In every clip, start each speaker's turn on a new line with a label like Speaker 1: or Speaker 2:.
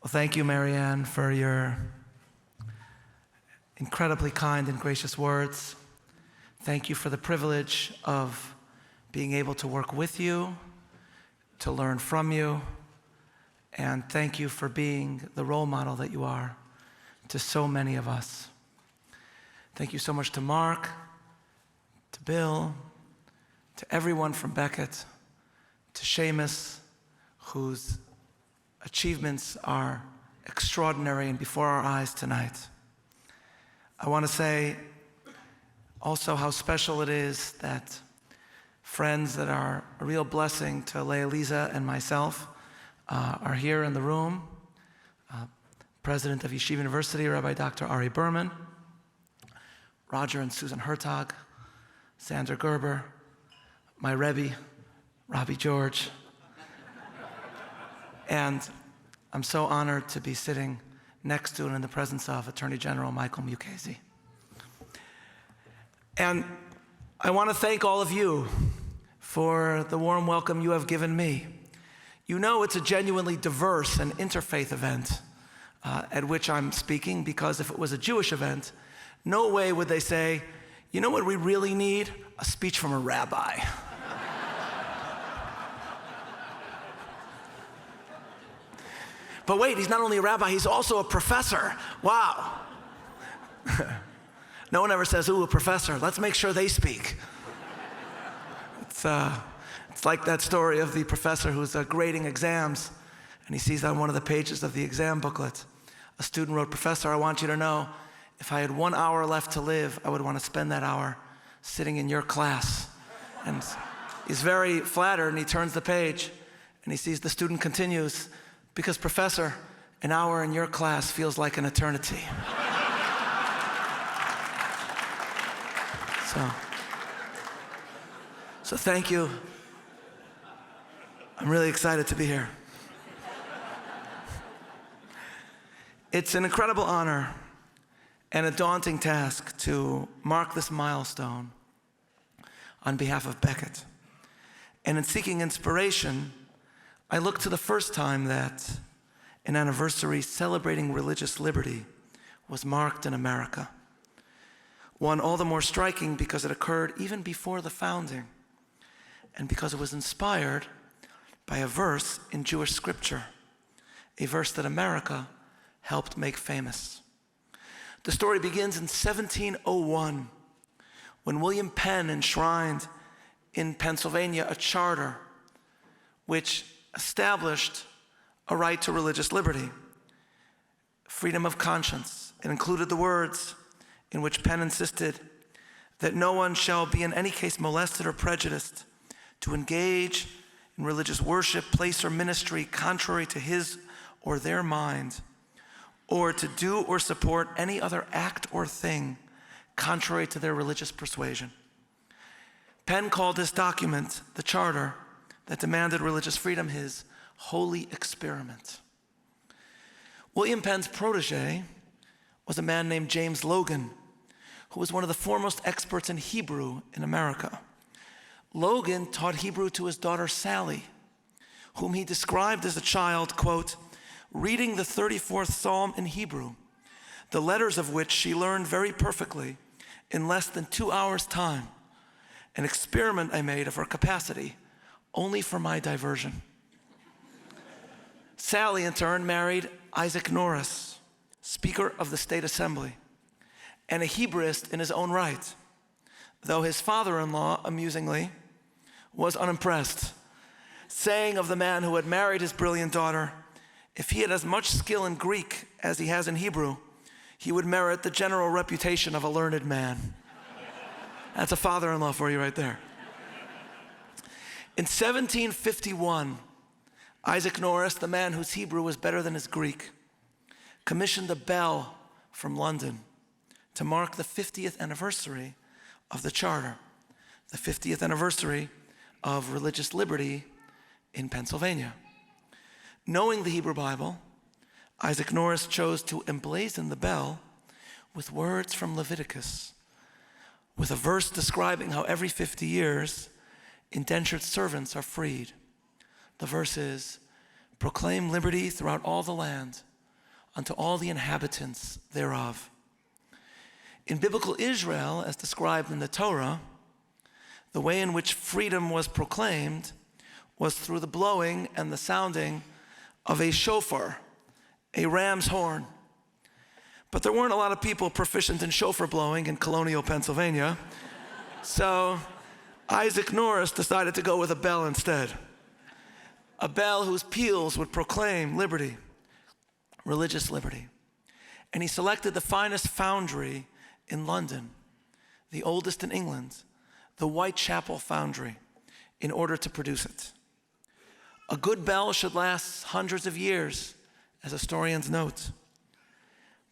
Speaker 1: Well, thank you, Marianne, for your incredibly kind and gracious words. Thank you for the privilege of being able to work with you, to learn from you, and thank you for being the role model that you are to so many of us. Thank you so much to Mark, to Bill, to everyone from Becket, to Seamus, whose achievements are extraordinary and before our eyes tonight. I want to say also how special it is that friends that are a real blessing to Leah and myself are here in the room. President of Yeshiva University, Rabbi Dr. Ari Berman, Roger and Susan Hertog, Sandra Gerber, my Rabbi, Rabbi George, and I'm so honored to be sitting next to and in the presence of Attorney General Michael Mukasey. And I want to thank all of you for the warm welcome you have given me. You know it's a genuinely diverse and interfaith event at which I'm speaking, because if it was a Jewish event, no way would they say, you know what we really need? A speech from a rabbi. But wait, he's not only a rabbi, he's also a professor. Wow. No one ever says, ooh, a professor. Let's make sure they speak. It's like that story of the professor who's grading exams, and he sees on one of the pages of the exam booklet, a student wrote, Professor, I want you to know, if I had 1 hour left to live, I would want to spend that hour sitting in your class. And he's very flattered, and he turns the page, and he sees the student continues, because Professor, an hour in your class feels like an eternity. So thank you. I'm really excited to be here. It's an incredible honor and a daunting task to mark this milestone on behalf of Becket. And in seeking inspiration, I look to the first time that an anniversary celebrating religious liberty was marked in America. One all the more striking because it occurred even before the founding, and because it was inspired by a verse in Jewish scripture, a verse that America helped make famous. The story begins in 1701, when William Penn enshrined in Pennsylvania a charter which established a right to religious liberty, freedom of conscience. It included the words in which Penn insisted that no one shall be in any case molested or prejudiced to engage in religious worship, place, or ministry contrary to his or their mind, or to do or support any other act or thing contrary to their religious persuasion. Penn called this document, the charter that demanded religious freedom, his holy experiment. William Penn's protege was a man named James Logan, who was one of the foremost experts in Hebrew in America. Logan taught Hebrew to his daughter Sally, whom he described as a child, quote, reading the 34th Psalm in Hebrew, the letters of which she learned very perfectly in less than 2 hours' time, an experiment I made of her capacity only for my diversion. Sally, in turn, married Isaac Norris, Speaker of the State Assembly, and a Hebraist in his own right, though his father-in-law, amusingly, was unimpressed, saying of the man who had married his brilliant daughter, if he had as much skill in Greek as he has in Hebrew, he would merit the general reputation of a learned man. That's a father-in-law for you right there. In 1751, Isaac Norris, the man whose Hebrew was better than his Greek, commissioned a bell from London to mark the 50th anniversary of the charter, the 50th anniversary of religious liberty in Pennsylvania. Knowing the Hebrew Bible, Isaac Norris chose to emblazon the bell with words from Leviticus, with a verse describing how every 50 years indentured servants are freed. The verse is, proclaim liberty throughout all the land, unto all the inhabitants thereof. In biblical Israel, as described in the Torah, the way in which freedom was proclaimed was through the blowing and the sounding of a shofar, a ram's horn. But there weren't a lot of people proficient in shofar blowing in colonial Pennsylvania, so Isaac Norris decided to go with a bell instead. A bell whose peals would proclaim liberty, religious liberty. And he selected the finest foundry in London, the oldest in England, the Whitechapel Foundry, in order to produce it. A good bell should last hundreds of years, as historians note.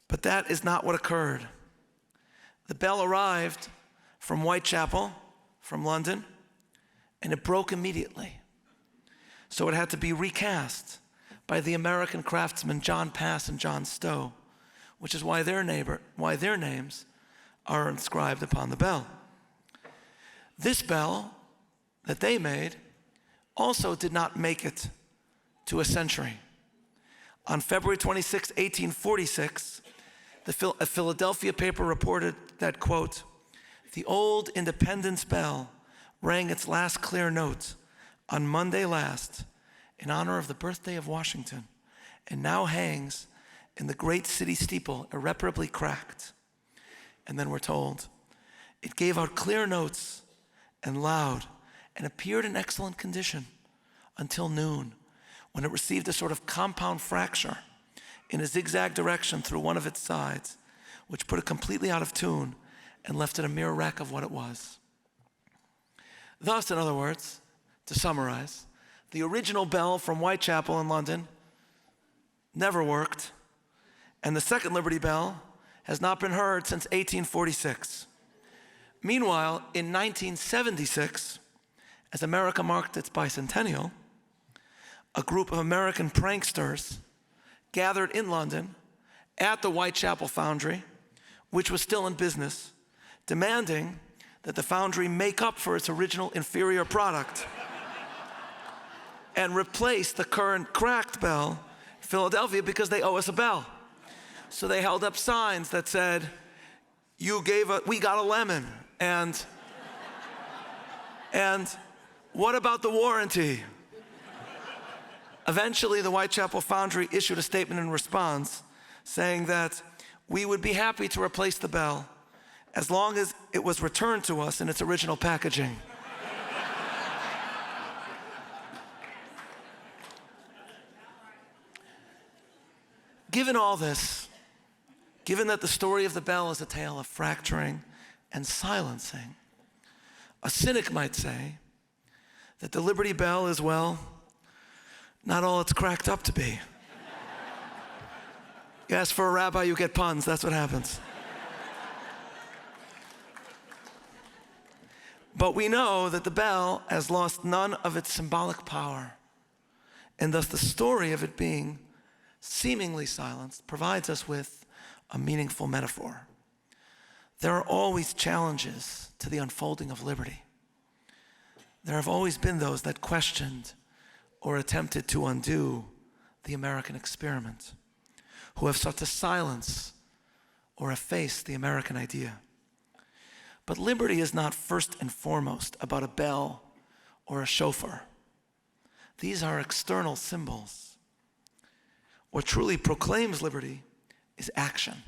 Speaker 1: But that is not what occurred. The bell arrived from Whitechapel, from London, and it broke immediately. So it had to be recast by the American craftsmen John Pass and John Stowe, which is why their names are inscribed upon the bell. This bell that they made also did not make it to a century. On February 26, 1846, a Philadelphia paper reported that, quote, "The old Independence bell rang its last clear note on Monday last in honor of the birthday of Washington, and now hangs in the great city steeple irreparably cracked." And then we're told, "It gave out clear notes and loud and appeared in excellent condition until noon, when it received a sort of compound fracture in a zigzag direction through one of its sides, which put it completely out of tune and left it a mere wreck of what it was." Thus, in other words, to summarize, the original bell from Whitechapel in London never worked, and the second Liberty Bell has not been heard since 1846. Meanwhile, in 1976, as America marked its bicentennial, a group of American pranksters gathered in London at the Whitechapel Foundry, which was still in business, demanding that the foundry make up for its original inferior product and replace the current cracked bell in Philadelphia because they owe us a bell. So they held up signs that said, "We got a lemon," and "What about the warranty?" Eventually, the Whitechapel Foundry issued a statement in response saying that we would be happy to replace the bell as long as it was returned to us in its original packaging. Given all this, given that the story of the bell is a tale of fracturing and silencing, a cynic might say that the Liberty Bell is, well, not all it's cracked up to be. You ask for a rabbi, you get puns. That's what happens. But we know that the bell has lost none of its symbolic power, and thus the story of it being seemingly silenced provides us with a meaningful metaphor. There are always challenges to the unfolding of liberty. There have always been those that questioned or attempted to undo the American experiment, who have sought to silence or efface the American idea. But liberty is not first and foremost about a bell or a shofar. These are external symbols. What truly proclaims liberty is action.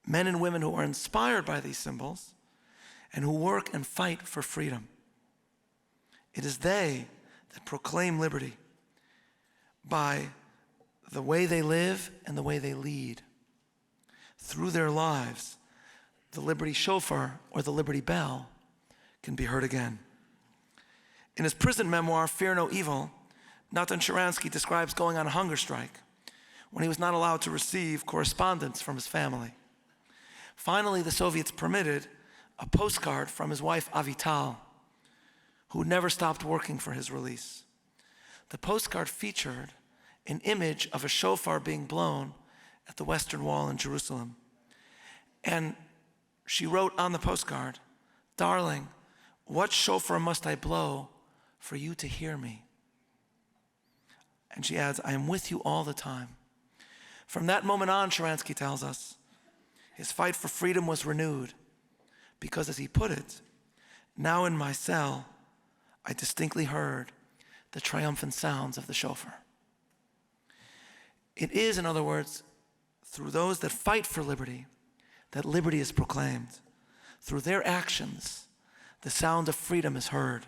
Speaker 1: Men and women who are inspired by these symbols and who work and fight for freedom. It is they that proclaim liberty by the way they live and the way they lead. Through their lives, the Liberty Shofar or the Liberty Bell can be heard again. In his prison memoir, Fear No Evil, Natan Sharansky describes going on a hunger strike when he was not allowed to receive correspondence from his family. Finally, the Soviets permitted a postcard from his wife Avital, who never stopped working for his release. The postcard featured an image of a shofar being blown at the Western Wall in Jerusalem. And she wrote on the postcard, "Darling, what shofar must I blow for you to hear me?" And she adds, "I am with you all the time. From that moment on, Sharansky tells us, his fight for freedom was renewed because, as he put it, now in my cell, I distinctly heard the triumphant sounds of the shofar. It is, in other words, through those that fight for liberty that liberty is proclaimed. Through their actions, the sound of freedom is heard.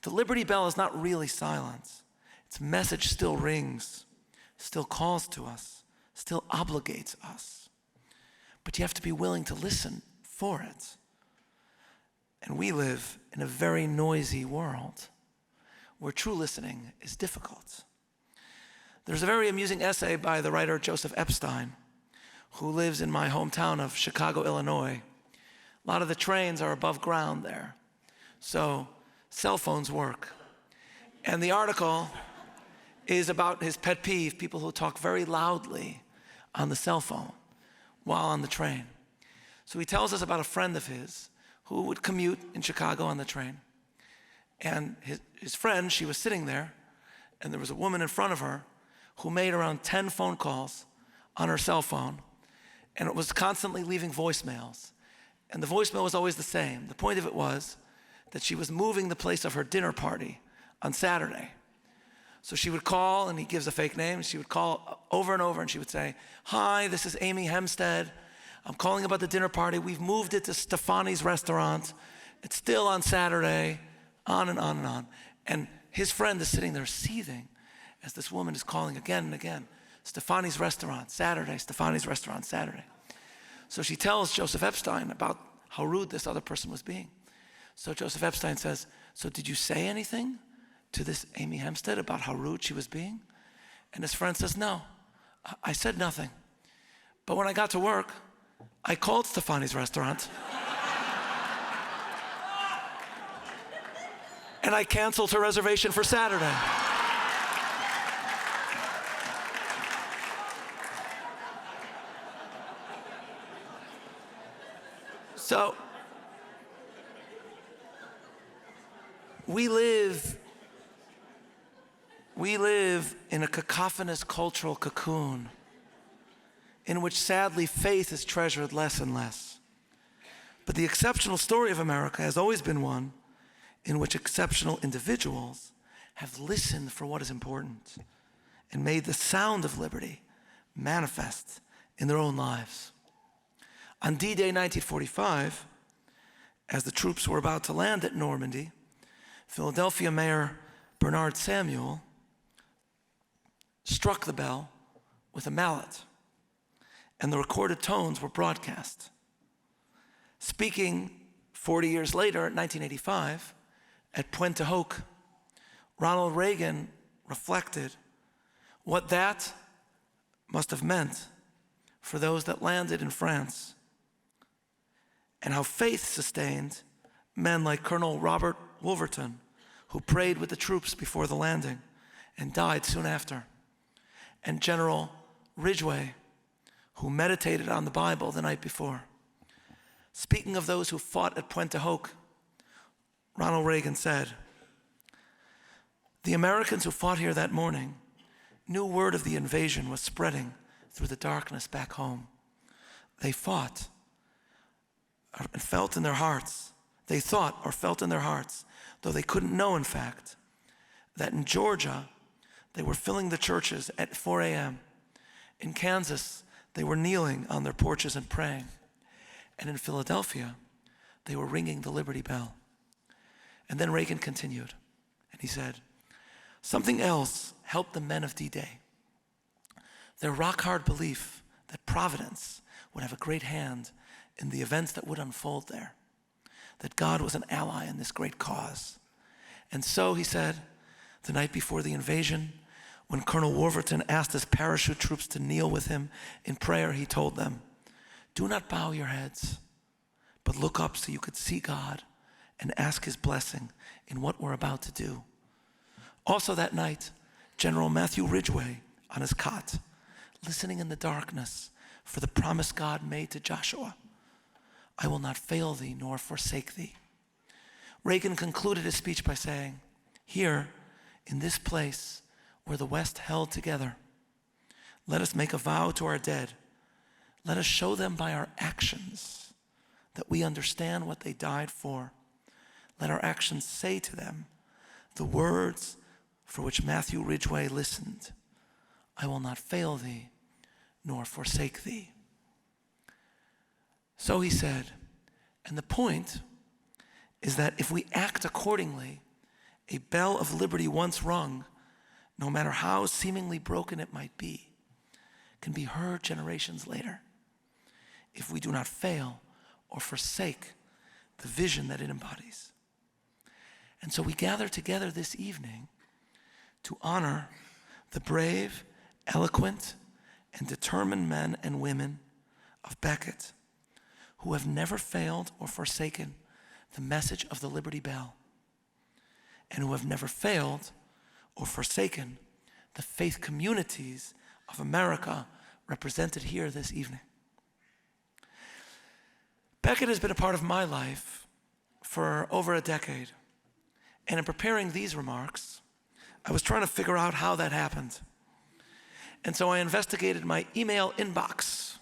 Speaker 1: The Liberty Bell is not really silent. Its message still rings, still calls to us, still obligates us. But you have to be willing to listen for it. And we live in a very noisy world where true listening is difficult. There's a very amusing essay by the writer Joseph Epstein, who lives in my hometown of Chicago, Illinois. A lot of the trains are above ground there, so cell phones work. And the article is about his pet peeve, people who talk very loudly on the cell phone while on the train. So he tells us about a friend of his who would commute in Chicago on the train. And his friend, she was sitting there, and there was a woman in front of her who made around 10 phone calls on her cell phone, and it was constantly leaving voicemails. And the voicemail was always the same. The point of it was that she was moving the place of her dinner party on Saturday. So she would call, and he gives a fake name, and she would call over and over, and she would say, "Hi, this is Amy Hempstead. I'm calling about the dinner party. We've moved it to Stefani's restaurant. It's still on Saturday," on and on and on. And his friend is sitting there seething as this woman is calling again and again, "Stefani's restaurant, Saturday, Stefani's restaurant, Saturday." So she tells Joseph Epstein about how rude this other person was being. So Joseph Epstein says, "So did you say anything to this Amy Hempstead about how rude she was being?" And his friend says, "No, I said nothing. But when I got to work, I called Stefani's restaurant and I canceled her reservation for Saturday." So we live in a cacophonous cultural cocoon in which sadly faith is treasured less and less. But the exceptional story of America has always been one in which exceptional individuals have listened for what is important and made the sound of liberty manifest in their own lives. On D-Day 1945, as the troops were about to land at Normandy, Philadelphia Mayor Bernard Samuel struck the bell with a mallet, and the recorded tones were broadcast. Speaking 40 years later, in 1985, at Puente Hoc, Ronald Reagan reflected what that must have meant for those that landed in France, and how faith sustained men like Colonel Robert Wolverton, who prayed with the troops before the landing and died soon after, and General Ridgway, who meditated on the Bible the night before. Speaking of those who fought at Puente Hoc, Ronald Reagan said, "The Americans who fought here that morning knew word of the invasion was spreading through the darkness back home. They fought and felt in their hearts, they thought or felt in their hearts, though they couldn't know in fact, that in Georgia, they were filling the churches at 4 a.m. In Kansas, they were kneeling on their porches and praying. And in Philadelphia, they were ringing the Liberty Bell." And then Reagan continued, and he said, "Something else helped the men of D-Day. Their rock-hard belief that Providence would have a great hand in the events that would unfold there, that God was an ally in this great cause. And so," he said, "the night before the invasion, when Colonel Wolverton asked his parachute troops to kneel with him in prayer, he told them, 'Do not bow your heads, but look up so you could see God and ask his blessing in what we're about to do.' Also that night, General Matthew Ridgway on his cot, listening in the darkness for the promise God made to Joshua, 'I will not fail thee nor forsake thee.'" Reagan concluded his speech by saying, "Here, in this place where the West held together, Let us make a vow to our dead. Let us show them by our actions that we understand what they died for. Let our actions say to them the words for which Matthew Ridgway listened. I will not fail thee, nor forsake thee. So he said, and the point is that if we act accordingly, a bell of liberty once rung, no matter how seemingly broken it might be, can be heard generations later if we do not fail or forsake the vision that it embodies. And so we gather together this evening to honor the brave, eloquent, and determined men and women of Becket who have never failed or forsaken the message of the Liberty Bell, and who have never failed or forsaken the faith communities of America represented here this evening. Becket has been a part of my life for over a decade, and in preparing these remarks, I was trying to figure out how that happened. And so I investigated my email inbox,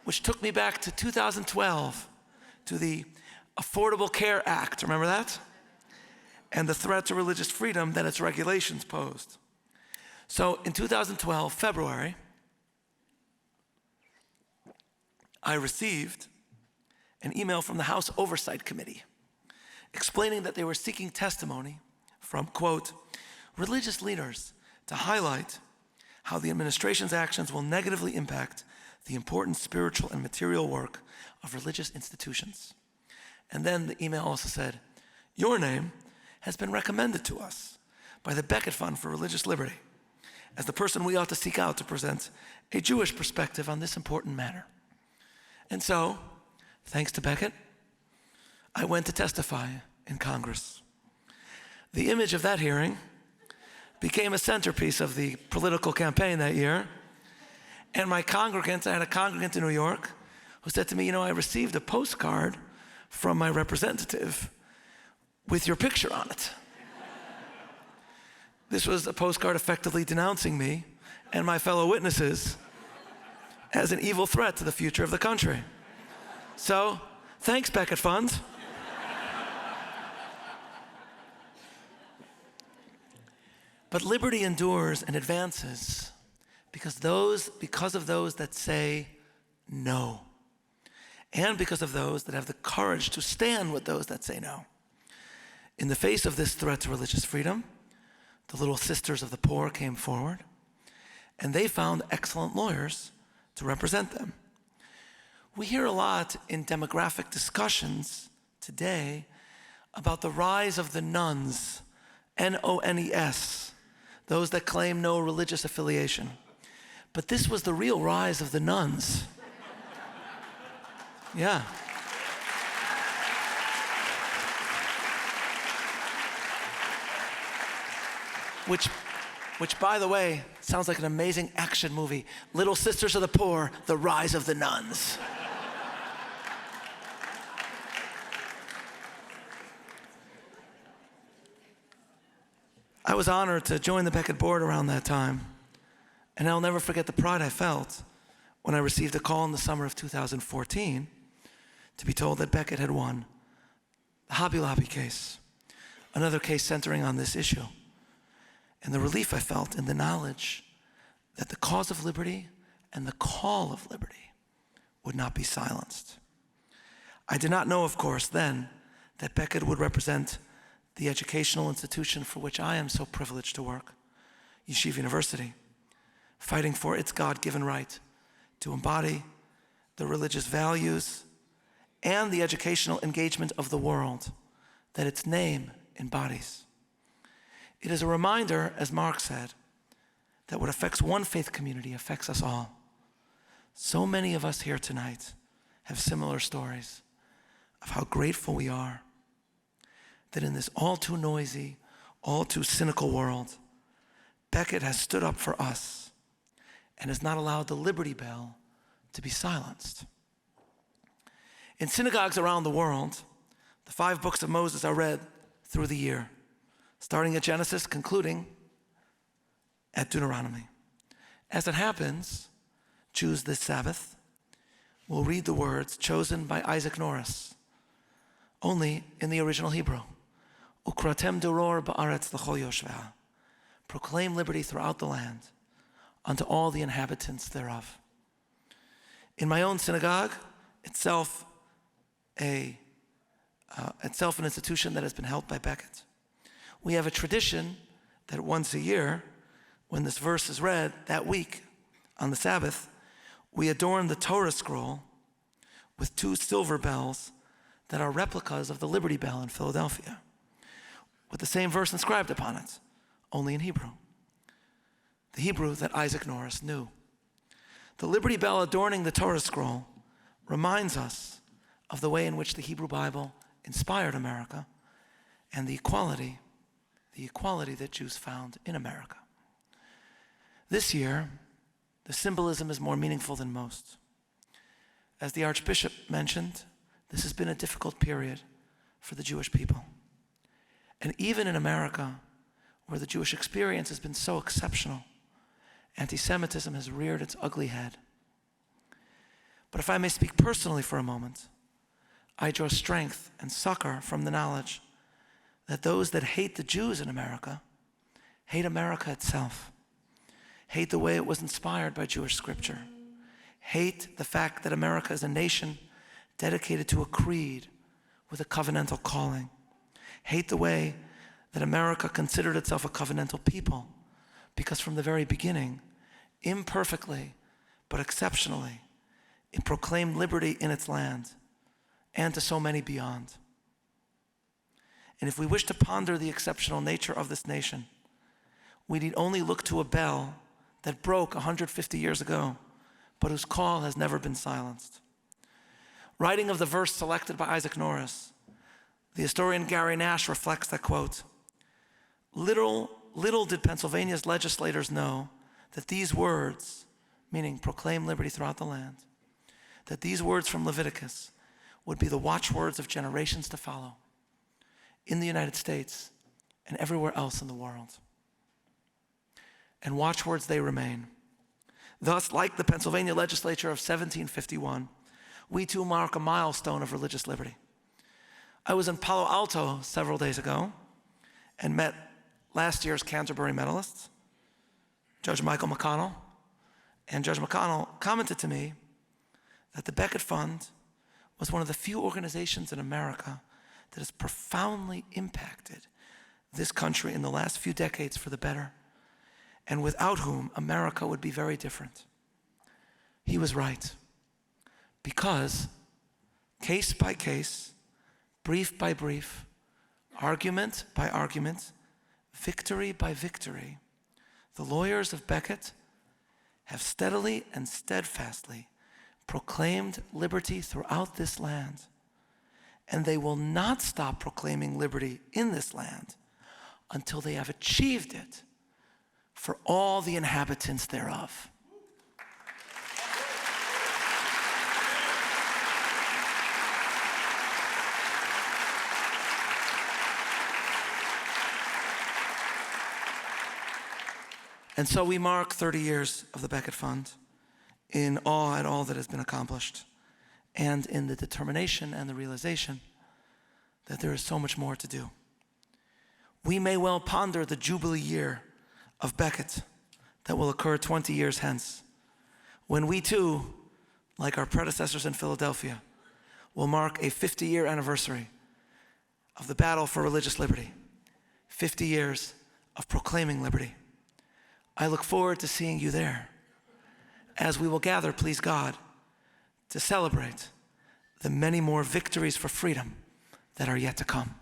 Speaker 1: which took me back to 2012, to the Affordable Care Act, remember that? And the threat to religious freedom that its regulations posed. So in 2012, February, I received an email from the House Oversight Committee explaining that they were seeking testimony from, quote, religious leaders to highlight how the administration's actions will negatively impact the important spiritual and material work of religious institutions. And then the email also said, your name has been recommended to us by the Becket Fund for Religious Liberty as the person we ought to seek out to present a Jewish perspective on this important matter. And so, thanks to Becket, I went to testify in Congress. The image of that hearing became a centerpiece of the political campaign that year. And my congregants, I had a congregant in New York who said to me, you know, I received a postcard from my representative with your picture on it. This was a postcard effectively denouncing me and my fellow witnesses as an evil threat to the future of the country. So, thanks, Becket Fund. But liberty endures and advances because of those that say no, and because of those that have the courage to stand with those that say no. In the face of this threat to religious freedom, the Little Sisters of the Poor came forward, and they found excellent lawyers to represent them. We hear a lot in demographic discussions today about the rise of the nones, N-O-N-E-S, those that claim no religious affiliation. But this was the real rise of the nuns. Yeah. Which, by the way, sounds like an amazing action movie. Little Sisters of the Poor, The Rise of the Nuns. I was honored to join the Becket board around that time, and I'll never forget the pride I felt when I received a call in the summer of 2014 to be told that Becket had won the Hobby Lobby case, another case centering on this issue, and the relief I felt in the knowledge that the cause of liberty and the call of liberty would not be silenced. I did not know, of course, then that Becket would represent the educational institution for which I am so privileged to work, Yeshiva University, fighting for its God-given right to embody the religious values and the educational engagement of the world that its name embodies. It is a reminder, as Mark said, that what affects one faith community affects us all. So many of us here tonight have similar stories of how grateful we are that in this all too noisy, all too cynical world, Becket has stood up for us and has not allowed the Liberty Bell to be silenced. In synagogues around the world, the 5 books of Moses are read through the year, starting at Genesis, concluding at Deuteronomy. As it happens, Jews this Sabbath will read the words chosen by Isaac Norris, only in the original Hebrew. Ukratem doror ba'aretz l'chol yoshveh. Proclaim liberty throughout the land unto all the inhabitants thereof. In my own synagogue, itself an institution that has been held by Becket, we have a tradition that once a year, when this verse is read that week on the Sabbath, we adorn the Torah scroll with 2 silver bells that are replicas of the Liberty Bell in Philadelphia, with the same verse inscribed upon it, only in Hebrew. The Hebrew that Isaac Norris knew. The Liberty Bell adorning the Torah scroll reminds us of the way in which the Hebrew Bible inspired America and the equality that Jews found in America. This year, the symbolism is more meaningful than most. As the Archbishop mentioned, this has been a difficult period for the Jewish people. And even in America, where the Jewish experience has been so exceptional, anti-Semitism has reared its ugly head. But if I may speak personally for a moment, I draw strength and succor from the knowledge that those that hate the Jews in America hate America itself, hate the way it was inspired by Jewish scripture, hate the fact that America is a nation dedicated to a creed with a covenantal calling, hate the way that America considered itself a covenantal people, because from the very beginning, imperfectly but exceptionally, it proclaimed liberty in its land and to so many beyond. And if we wish to ponder the exceptional nature of this nation, we need only look to a bell that broke 150 years ago, but whose call has never been silenced. Writing of the verse selected by Isaac Norris, the historian Gary Nash reflects that, quote, Little did Pennsylvania's legislators know that these words, meaning proclaim liberty throughout the land, that these words from Leviticus would be the watchwords of generations to follow in the United States and everywhere else in the world. And watchwords they remain. Thus, like the Pennsylvania legislature of 1751, we too mark a milestone of religious liberty. I was in Palo Alto several days ago and met last year's Canterbury medalists, Judge Michael McConnell. And Judge McConnell commented to me that the Becket Fund was one of the few organizations in America that has profoundly impacted this country in the last few decades for the better, and without whom America would be very different. He was right, because case by case, brief by brief, argument by argument, victory by victory, the lawyers of Becket have steadily and steadfastly proclaimed liberty throughout this land, and they will not stop proclaiming liberty in this land until they have achieved it for all the inhabitants thereof. And so we mark 30 years of the Becket Fund in awe at all that has been accomplished, and in the determination and the realization that there is so much more to do. We may well ponder the Jubilee year of Becket that will occur 20 years hence, when we too, like our predecessors in Philadelphia, will mark a 50-year anniversary of the battle for religious liberty, 50 years of proclaiming liberty. I look forward to seeing you there, as we will gather, please God, to celebrate the many more victories for freedom that are yet to come.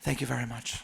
Speaker 1: Thank you very much.